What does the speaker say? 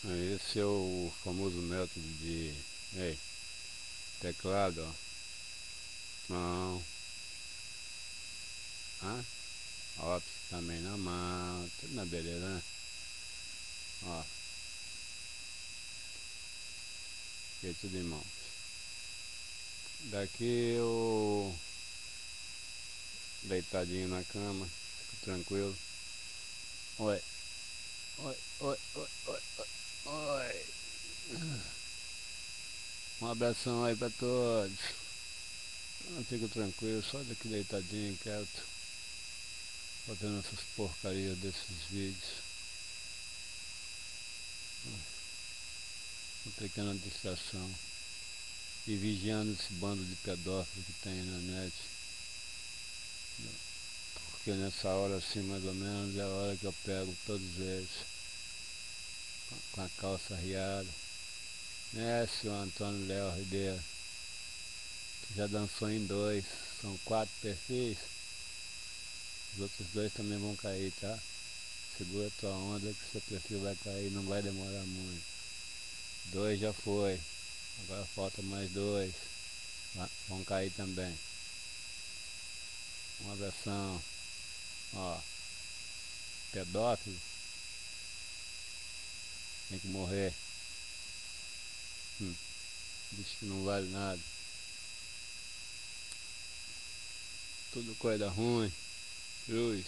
Esse é o famoso método de ei, teclado, ó. Mão, ah, óptico também na mão, tudo na beleza, né? Ó, aqui tudo em mão. Daqui eu deitadinho na cama, fico tranquilo. Oi, oi, oi, oi, oi, oi, oi. Um abração aí pra todos. Eu fico tranquilo, só daqui deitadinho, quieto, fazendo essas porcarias desses vídeos. Uma pequena distração. E vigiando esse bando de pedófilos que tem na net. Porque nessa hora assim mais ou menos é a hora que eu pego todos eles com a calça riada. Conhece o Antônio Léo Ribeiro, que já dançou em dois, são 4 perfis. Os outros dois também vão cair, tá? Segura tua onda que seu perfil vai cair, não vai demorar muito. 2 já foi, agora falta mais 2, vão cair também. Uma versão, ó, pedófilo, tem que morrer. Diz que não vale nada. Tudo coisa ruim. Cruz.